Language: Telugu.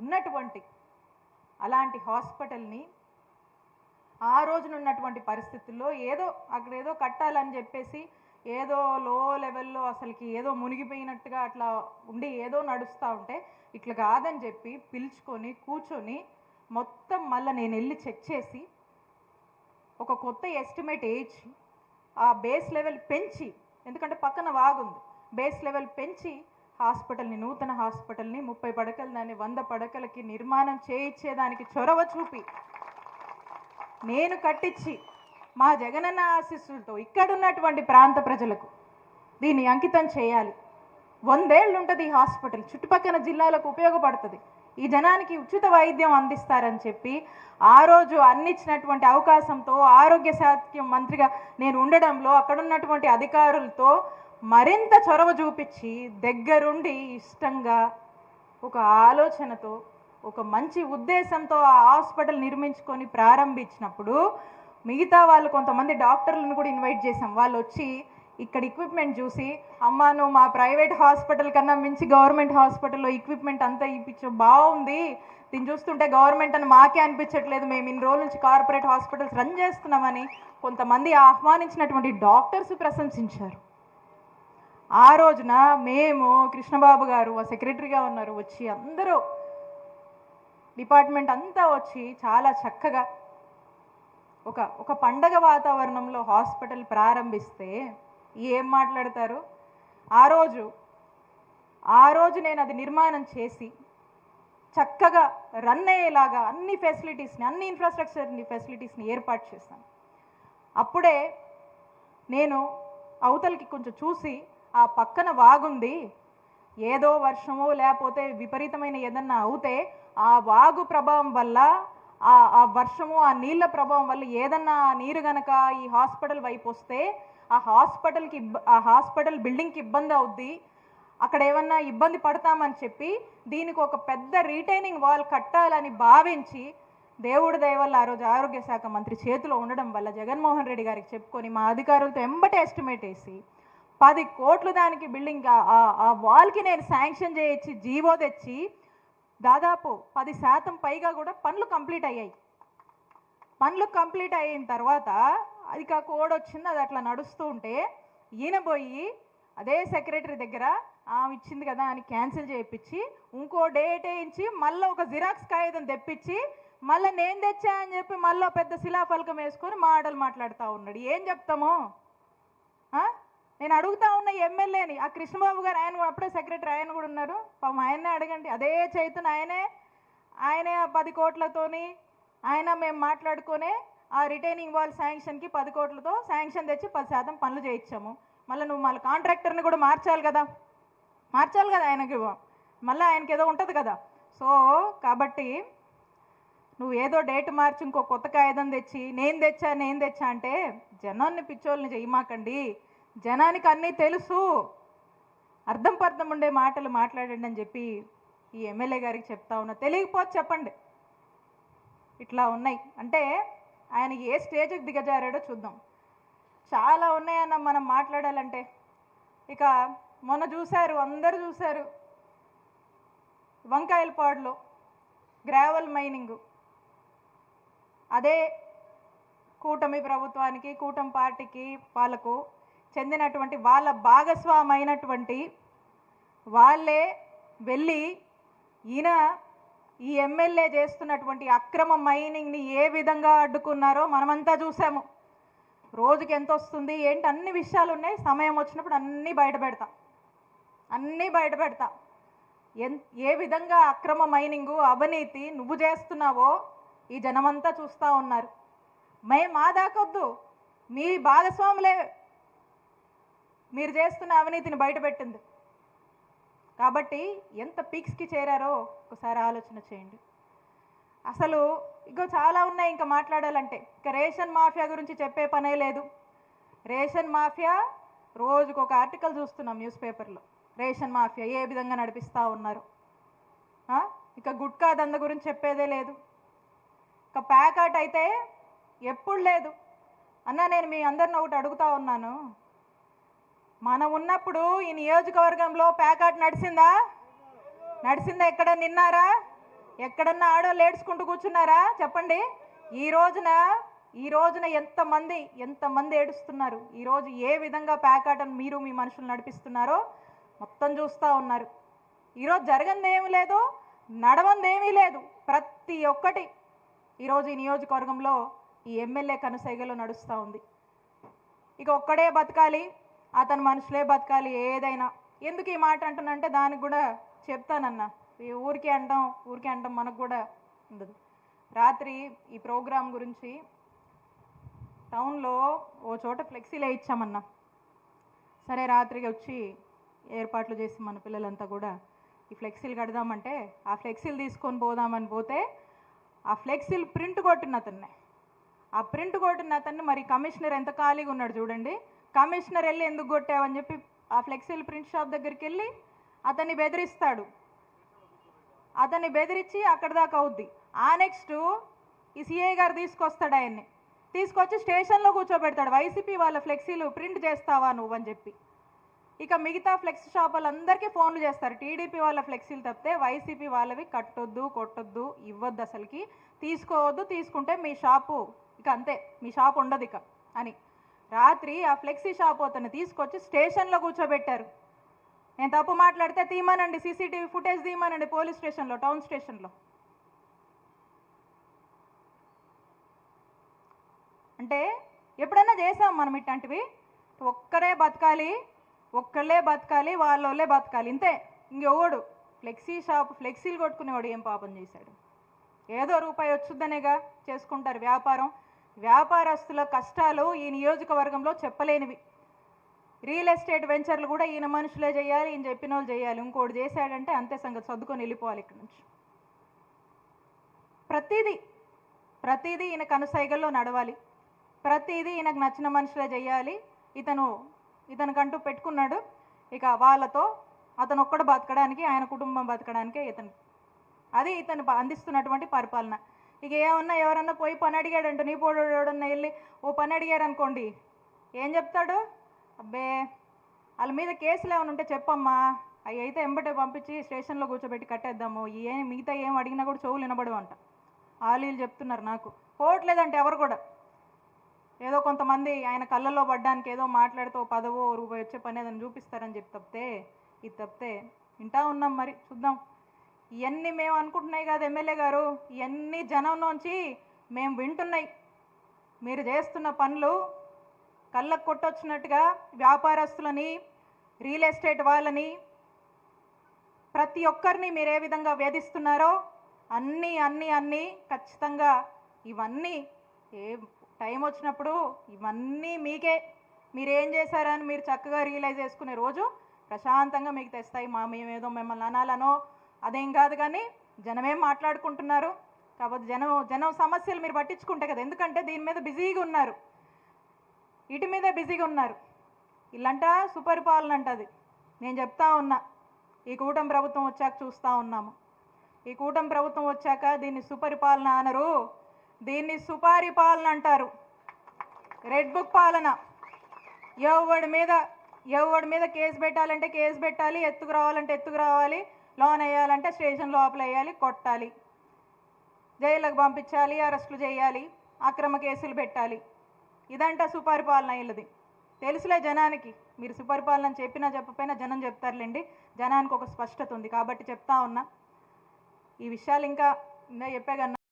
ఉన్నటువంటి అలాంటి హాస్పిటల్ని ఆ రోజునున్నటువంటి పరిస్థితుల్లో అక్కడేదో కట్టాలని చెప్పేసి ఏదో లో లెవెల్లో అసలుకి ఏదో మునిగిపోయినట్టుగా అట్లా ఉండి ఏదో నడుస్తూ ఉంటే ఇట్లా కాదని చెప్పి పిలుచుకొని కూర్చొని మొత్తం మళ్ళీ నేను వెళ్ళి చెక్ చేసి ఒక కొత్త ఎస్టిమేట్ వేయించి ఆ బేస్ లెవెల్ పెంచి, ఎందుకంటే పక్కన వాగుంది, బేస్ లెవెల్ పెంచి హాస్పిటల్ని, నూతన హాస్పిటల్ని 30 పడకలు దాన్ని 100 పడకలకి నిర్మాణం చేయించేదానికి చొరవ చూపి నేను కట్టించి మా జగనన్న ఆశీస్సులతో ఇక్కడున్నటువంటి ప్రాంత ప్రజలకు దీన్ని అంకితం చేయాలి. 100 ఏళ్ళు ఉంటుంది ఈ హాస్పిటల్, చుట్టుపక్కల జిల్లాలకు ఉపయోగపడుతుంది, ఈ జనానికి ఉచిత వైద్యం అందిస్తారని చెప్పి ఆ రోజు అందించినటువంటి అవకాశంతో ఆరోగ్య శాఖ మంత్రిగా నేను ఉండడంలో అక్కడున్నటువంటి అధికారులతో మరింత చొరవ చూపించి దగ్గరుండి ఇష్టంగా ఒక ఆలోచనతో ఒక మంచి ఉద్దేశంతో ఆ హాస్పిటల్ నిర్మించుకొని ప్రారంభించినప్పుడు మిగతా వాళ్ళు కొంతమంది డాక్టర్లను కూడా ఇన్వైట్ చేసాం. వాళ్ళు వచ్చి ఇక్కడ ఎక్విప్మెంట్ చూసి, అమ్మా నువ్వు మా ప్రైవేట్ హాస్పిటల్ కన్నా మించి గవర్నమెంట్ హాస్పిటల్లో ఎక్విప్మెంట్ అంతా ఇప్పించు, బాగుంది, దీన్ని చూస్తుంటే గవర్నమెంట్ అని మాకే అనిపించట్లేదు, మేము ఇన్ని రోజుల నుంచి కార్పొరేట్ హాస్పిటల్స్ రన్ చేస్తున్నామని కొంతమంది ఆహ్వానించినటువంటి డాక్టర్స్ ప్రశంసించారు. ఆ రోజున మేము, కృష్ణబాబు గారు సెక్రటరీగా ఉన్నారు, వచ్చి అందరూ డిపార్ట్మెంట్ అంతా వచ్చి చాలా చక్కగా ఒక పండగ వాతావరణంలో హాస్పిటల్ ప్రారంభిస్తే ఏం మాట్లాడతారు. ఆ రోజు నేను అది నిర్మాణం చేసి చక్కగా రన్ అయ్యేలాగా అన్ని ఫెసిలిటీస్ని, అన్ని ఇన్ఫ్రాస్ట్రక్చర్ని, ఫెసిలిటీస్ని ఏర్పాటు చేశాను. అప్పుడే నేను అవతలకి కొంచెం చూసి ఆ పక్కన వాగుంది, ఏదో వర్షమో లేకపోతే విపరీతమైన ఏదన్నా అవుతే ఆ వాగు ప్రభావం వల్ల, ఆ వర్షము, ఆ నీళ్ళ ప్రభావం వల్ల ఏదన్నా నీరు గనక ఈ హాస్పిటల్ వైపు వస్తే ఆ హాస్పిటల్ బిల్డింగ్కి ఇబ్బంది అవుద్ది, అక్కడ ఏమన్నా ఇబ్బంది పడతామని చెప్పి దీనికి ఒక పెద్ద రీటైనింగ్ వాల్ కట్టాలని భావించి దేవుడి దయ వల్ల ఆ రోజు ఆరోగ్య శాఖ మంత్రి చేతిలో ఉండడం వల్ల జగన్మోహన్ రెడ్డి గారికి చెప్పుకొని మా అధికారులతో ఎంబటే ఎస్టిమేట్ వేసి 10 కోట్లు దానికి బిల్డింగ్ ఆ వాల్కి నేను శాంక్షన్ చేయించి జీవో తెచ్చి దాదాపు 10% పైగా కూడా పనులు కంప్లీట్ అయ్యాయి. పనులు కంప్లీట్ అయిన తర్వాత అది కోడ్ వచ్చింది, అది అట్లా నడుస్తూ ఉంటే ఈయన పోయి అదే సెక్రటరీ దగ్గర ఆమె ఇచ్చింది కదా అని క్యాన్సిల్ చేయించి ఇంకో డేట్ వేయించి మళ్ళీ ఒక జిరాక్స్ కాగితం తెప్పించి మళ్ళీ నేను తెచ్చా అని చెప్పి మళ్ళీ పెద్ద శిలాఫలకం వేసుకొని మాట్లాడుతూ ఉన్నాడు. ఏం చెప్తాము? నేను అడుగుతా ఉన్న ఎమ్మెల్యేని, ఆ కృష్ణబాబు గారు, ఆయన అప్పుడే సెక్రటరీ, ఆయన కూడా ఉన్నారు, పాపం ఆయన్నే అడగండి. అదే చైతన్య ఆయనే 10 కోట్లతోని మేము మాట్లాడుకునే ఆ రిటైనింగ్ వాల్ శాంక్షన్కి 10 కోట్లతో శాంక్షన్ తెచ్చి 10% పనులు చేయించాము. మళ్ళీ కాంట్రాక్టర్ని కూడా మార్చాలి కదా ఆయనకి, మళ్ళీ ఆయనకి ఏదో ఉంటుంది కదా. సో కాబట్టి నువ్వు ఏదో డేట్ మార్చి ఇంకో కొత్త కాగితం తెచ్చి నేను తెచ్చా అంటే జనాన్ని పిచ్చోళ్ళని చేయమాకండి. జనానికి అన్నీ తెలుసు, అర్థం ఉండే మాటలు మాట్లాడండి అని చెప్పి ఈ ఎమ్మెల్యే గారికి చెప్తా ఉన్నా. తెలియకపోతే చెప్పండి. ఇట్లా ఉన్నాయి అంటే ఆయన ఏ స్టేజ్కి దిగజారాడో చూద్దాం. చాలా ఉన్నాయన్న మనం మాట్లాడాలంటే. ఇక మొన్న చూశారు, అందరూ చూశారు, వంకాయలపాడులో గ్రావెల్ మైనింగు. అదే కూటమి ప్రభుత్వానికి, కూటమి పార్టీకి, వాళ్ళకు చెందినటువంటి వాళ్ళ భాగస్వామైనటువంటి వాళ్ళే వెళ్ళి ఈ ఎమ్మెల్యే చేస్తున్నటువంటి అక్రమ మైనింగ్ని ఏ విధంగా అడ్డుకున్నారో మనమంతా చూసాము. రోజుకి ఎంత వస్తుంది ఏంటి అన్ని విషయాలు ఉన్నాయి, సమయం వచ్చినప్పుడు అన్నీ బయట పెడతా. ఏ విధంగా అక్రమ మైనింగు, అవినీతి నువ్వు చేస్తున్నావో ఈ జనమంతా చూస్తూ ఉన్నారు. మా దాకొద్దు, మీ భాగస్వాములే మీరు చేస్తున్న అవినీతిని బయటపెట్టింది. కాబట్టి ఎంత పీక్స్కి చేరారో ఒకసారి ఆలోచన చేయండి. అసలు చాలా ఉన్నాయి ఇంకా మాట్లాడాలంటే. ఇక రేషన్ మాఫియా గురించి చెప్పే పనే లేదు. రేషన్ మాఫియా రోజుకు ఒక ఆర్టికల్ చూస్తున్నాం న్యూస్ పేపర్లో. రేషన్ మాఫియా ఏ విధంగా నడిపిస్తూ ఉన్నారు. ఇక గుట్కా దంద గురించి చెప్పేదే లేదు. ఇక ప్యాకెట్ అయితే ఎప్పుడు లేదు. అన్న నేను మీ అందరిని ఒకటి అడుగుతా ఉన్నాను, మనం ఉన్నప్పుడు ఈ నియోజకవర్గంలో ప్యాకెట్ నడిచిందా? ఎక్కడ నిన్నారా? ఎక్కడన్నా ఆడవాళ్ళు ఏడ్చుకుంటూ కూర్చున్నారా చెప్పండి? ఈ రోజున ఎంతమంది ఏడుస్తున్నారు? ఈరోజు ఏ విధంగా ప్యాకాటను మీరు మీ మనుషులు నడిపిస్తున్నారో మొత్తం చూస్తూ ఉన్నారు. ఈరోజు జరగందేమీ లేదు, నడవందేమీ లేదు. ప్రతి ఒక్కటి ఈరోజు ఈ నియోజకవర్గంలో ఈ ఎమ్మెల్యే కనుసైగలో నడుస్తూ ఉంది. ఇక ఒక్కడే బతకాలి, అతని మనుషులే బతకాలి ఏదైనా. ఎందుకు ఈ మాట అంటున్నంటే దానికి కూడా చెప్తానన్నా. ఊరికే అంటాం మనకు కూడా ఉండదు. రాత్రి ఈ ప్రోగ్రాం గురించి టౌన్లో ఓ చోట ఫ్లెక్సీలే ఇచ్చామన్నా. సరే రాత్రికి వచ్చి ఏర్పాట్లు చేసి మన పిల్లలంతా కూడా ఈ ఫ్లెక్సీలు కడదామంటే ఆ ఫ్లెక్సీలు తీసుకొని పోదామని పోతే ఆ ఫ్లెక్సీలు ప్రింట్ కొట్టిన అతన్ని మరి కమిషనర్ ఎంత ఖాళీగా ఉన్నాడు చూడండి. కమిషనర్ వెళ్ళి ఎందుకు కొట్టావని చెప్పి ఆ ఫ్లెక్సీలు ప్రింట్ షాప్ దగ్గరికి వెళ్ళి అతన్ని బెదిరిస్తాడు. అతన్ని బెదిరించి అక్కడ దాకా అవుద్ది. ఆ నెక్స్ట్ ఈ సిఐ గారు తీసుకొస్తాడు, ఆయన్ని తీసుకొచ్చి స్టేషన్లో కూర్చోబెడతాడు. వైసీపీ వాళ్ళ ఫ్లెక్సీలు ప్రింట్ చేస్తావా నువ్వని చెప్పి. ఇక మిగతా ఫ్లెక్స్ షాప్ వాళ్ళందరికీ ఫోన్లు చేస్తారు. టీడీపీ వాళ్ళ ఫ్లెక్సీలు తప్పితే వైసీపీ వాళ్ళవి కట్టొద్దు, కొట్టొద్దు, ఇవ్వద్దు, అసలుకి తీసుకోవద్దు, తీసుకుంటే మీ షాపు ఇక అంతే, మీ షాప్ ఉండదు ఇక అని. రాత్రి ఆ ఫ్లెక్సీ షాప్ అతన్ని తీసుకొచ్చి స్టేషన్లో కూర్చోబెట్టారు. నేను తప్పు మాట్లాడితే తీయమనండి, సీసీటీవీ ఫుటేజ్ తీయమనండి పోలీస్ స్టేషన్లో, టౌన్ స్టేషన్లో. అంటే ఎప్పుడైనా చేసాం మనం ఇట్లాంటివి? ఒక్కళ్ళే బతకాలి, వాళ్ళోళ్ళే బతకాలి, ఇంతే. ఇంకెవడు ఫ్లెక్సీలు కొట్టుకునేవాడు ఏం పాపం చేశాడు? ఏదో రూపాయి వచ్చుద్దనేగా చేసుకుంటారు వ్యాపారం. వ్యాపారస్తుల కష్టాలు ఈ నియోజకవర్గంలో చెప్పలేనివి. రియల్ ఎస్టేట్ వెంచర్లు కూడా ఈయన మనుషులే చేయాలి, ఈయన చెప్పిన వాళ్ళు చేయాలి. ఇంకోటి చేశాడంటే అంతే సంగతి, సర్దుకొని వెళ్ళిపోవాలి ఇక్కడి నుంచి. ప్రతిదీ ఈయన కనుసైగల్లో నడవాలి, ప్రతిదీ ఈయనకు నచ్చిన మనుషులే చేయాలి. ఇతనికంటూ పెట్టుకున్నాడు. ఇక వాళ్ళతో అతను ఒక్కడు బతకడానికి, ఆయన కుటుంబం బతకడానికే ఇతను అందిస్తున్నటువంటి పరిపాలన. ఇక ఏమన్నా ఎవరన్నా పోయి పని అడిగాడంటే, నీ పోడన్నా వెళ్ళి ఓ పని అడిగారు అనుకోండి, ఏం చెప్తాడు? అబ్బే వాళ్ళ మీద కేసులు ఏమైనా ఉంటే చెప్పమ్మా, అవి అయితే ఎంబటే పంపించి స్టేషన్లో కూర్చోబెట్టి కట్టేద్దాము, మిగతా ఏం అడిగినా కూడా చెవులు వినబడవంట. వీళ్ళు చెప్తున్నారు నాకు. పోవట్లేదంటే ఎవరు కూడా, ఏదో కొంతమంది ఆయన కళ్ళల్లో పడ్డానికి ఏదో మాట్లాడితే ఓ పదవో రూపాయి వచ్చే పని ఏదైనా చూపిస్తారని చెప్పి తప్పితే వింటా ఉన్నాం. మరి చూద్దాం. ఇవన్నీ మేము అనుకుంటున్నాయి కాదు ఎమ్మెల్యే గారు, ఇవన్నీ జనంలోంచి మేము వింటున్నాయి. మీరు చేస్తున్న పనులు కళ్ళకు కొట్టొచ్చినట్టుగా వ్యాపారస్తులని, రియల్ ఎస్టేట్ వాళ్ళని, ప్రతి ఒక్కరిని మీరు ఏ విధంగా వేధిస్తున్నారో అన్నీ ఖచ్చితంగా ఇవన్నీ టైం వచ్చినప్పుడు ఇవన్నీ మీకే, మీరేం చేశారని మీరు చక్కగా రియలైజ్ చేసుకునే రోజు ప్రశాంతంగా మీకు తెస్తాయి. మేమేదో మిమ్మల్ని అనాలనో అదేం కాదు, కానీ జనమేం మాట్లాడుకుంటున్నారు కాబట్టి జనం సమస్యలు మీరు పట్టించుకుంటే కదా. ఎందుకంటే దీని మీద బిజీగా ఉన్నారు, వీటి మీదే బిజీగా ఉన్నారు. ఇల్లంట సుపరిపాలన అంటది. నేను చెప్తా ఉన్నా, ఈ కూటమి ప్రభుత్వం వచ్చాక చూస్తూ ఉన్నాము. ఈ కూటమి ప్రభుత్వం వచ్చాక దీన్ని సుపరిపాలన అనరు, దీన్ని సుపారిపాలన అంటారు. రెడ్ బుక్ పాలన. ఎవడి మీద కేసు పెట్టాలంటే కేసు పెట్టాలి, ఎత్తుకు రావాలంటే ఎత్తుకు రావాలి, లోన్ వేయాలంటే స్టేషన్ లోపల వేయాలి, కొట్టాలి, జైళ్ళకు పంపించాలి, అరెస్టులు చేయాలి, అక్రమ కేసులు పెట్టాలి. ఇదంట సుపరిపాలన ఇల్లది. తెలుసులే జనానికి, మీరు సుపరిపాలన చెప్పినా చెప్పకపోయినా జనం చెప్తారులేండి. జనానికి ఒక స్పష్టత ఉంది కాబట్టి చెప్తా ఉన్నా. ఈ విషయాలు ఇంకా చెప్పాగన్నా